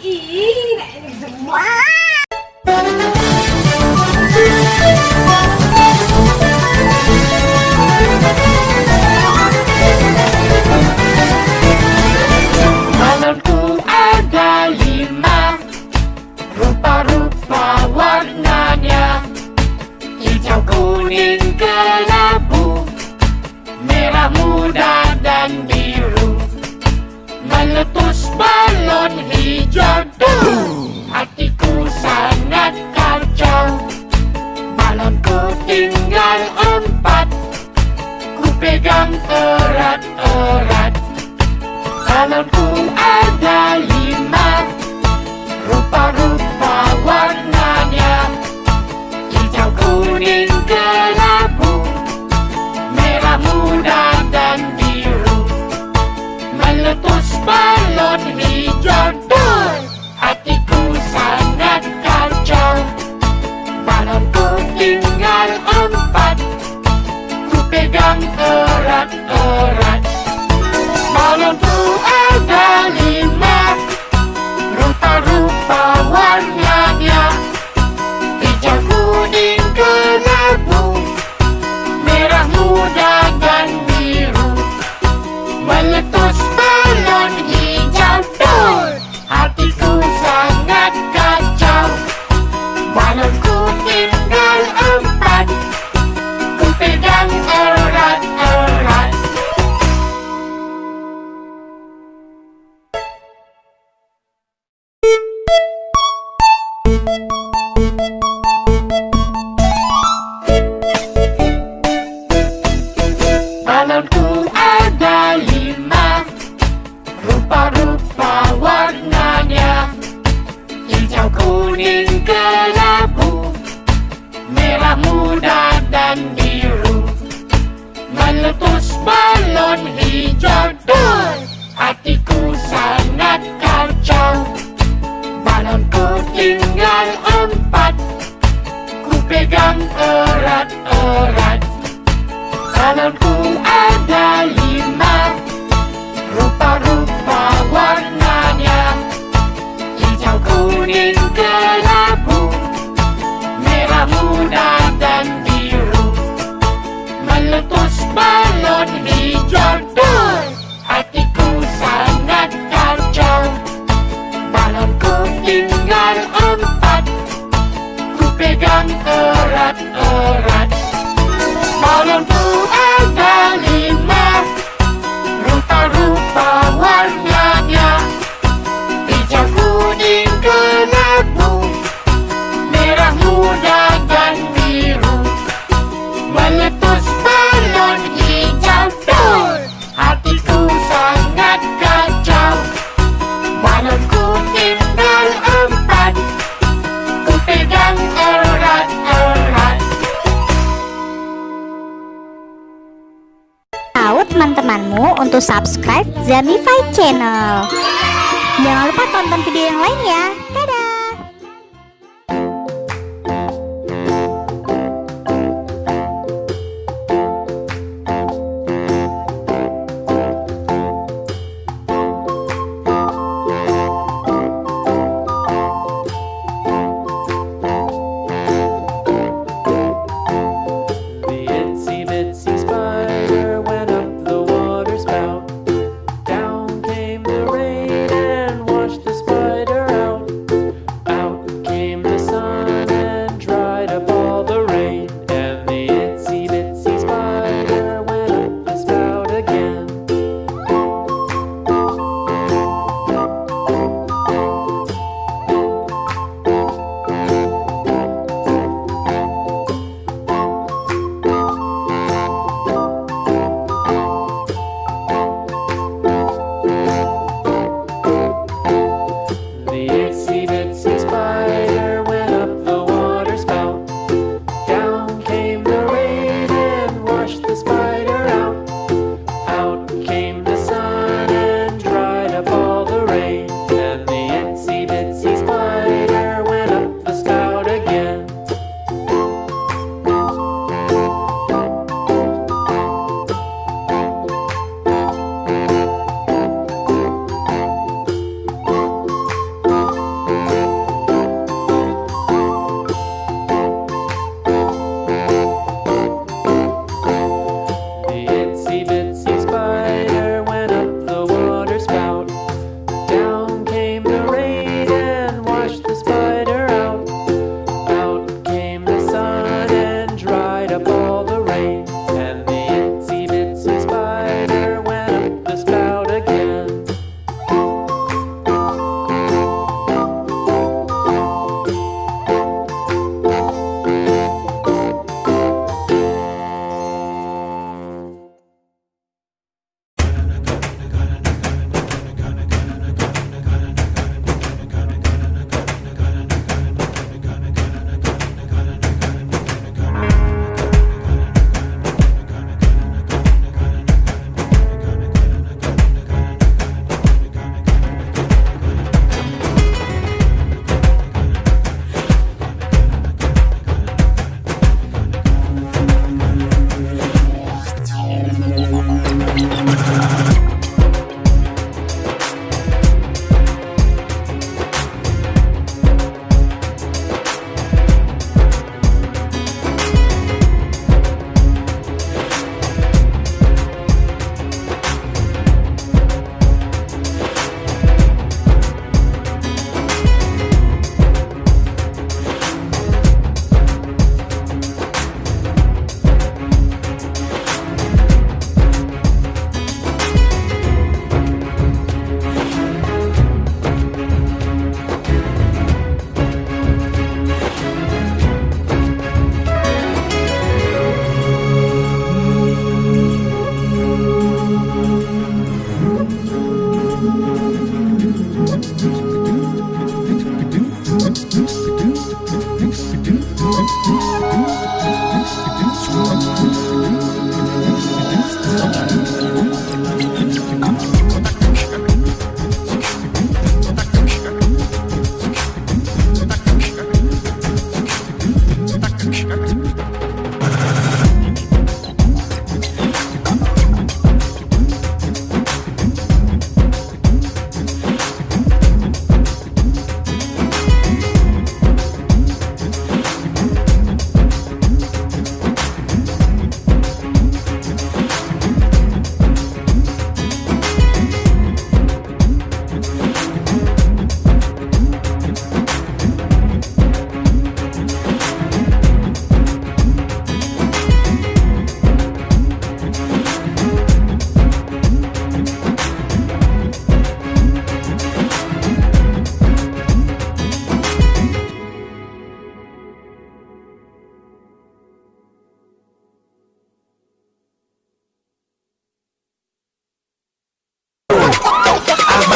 Ih, ini semua. Balonku ada 5, rupa-rupa warnanya, hijau, kuning, kelabu, merah muda dan biru. Meletus balon hijau, hatiku sangat kacau. Balonku tinggal 4, ku pegang erat-erat. Balonku ada 5, rupa-rupa warnanya, hijau, kuning, kelabu, merah muda dan biru. Meletus balon hijau, hatiku sangat kacau. Balonku tinggal 4, ku pegang erat-erat. Balonku ada 5, rupa-rupa warnanya, hijau, kuning, kelabu, merah muda dan biru. Meletus balon hijau, hatiku sangat kacau. Balonku tinggal 4, ku pegang erat-erat. Balonku ada 5, rupa-rupa warnanya, hijau, kuning, kelabu, merah muda dan biru. Meletus balon hijau, hatiku sangat kacau. Balonku tinggal 4, ku pegang erat-erat. Balonku ada 5, rupa-rupa warnanya, hijau, kuning, kelabu, merah muda dan biru. Meletus balon hijau, hatiku sangat kacau. Balonku tinggal 4, ku pegang erat-erat. Balonku ada 5, rupa-rupa warnanya, hijau, kuning, kelabu, merah muda dan biru. Meletus balon hijau, hatiku sangat kacau. Balonku tinggal 4, ku pegang erat-erat. Tahu teman-temanmu untuk subscribe Zamify Channel. Jangan lupa tonton video yang lain ya. Dadah. The itsy bitsy spider went up the water spout. Down came the rain and washed the spider out.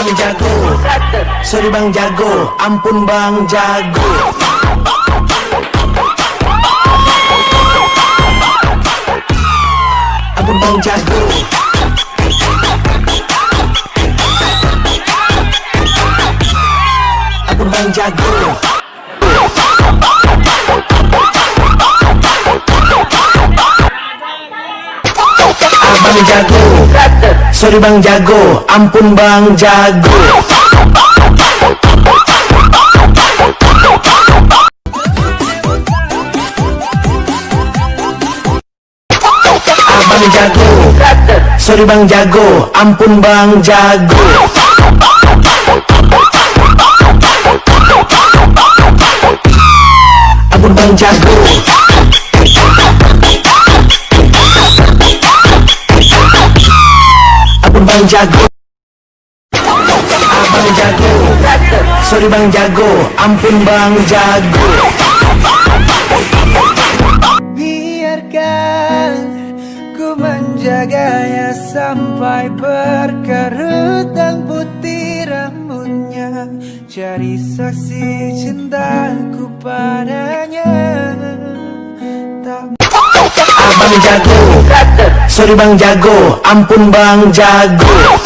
Abang jago, sorry bang jago, ampun bang jago. Ampun bang jago. Ampun bang jago. Abang jago, sorry bang jago, ampun bang jago. Abang jago, sorry bang jago, ampun bang jago. Ampun bang jago. Ampun bang jago. Abang jago, sorry bang jago, ampun bang jago. Biarkan ku menjaganya sampai berkerut dan putih rambutnya, jadi saksi cintaku padanya. Abang jago, sorry bang jago, ampun bang jago.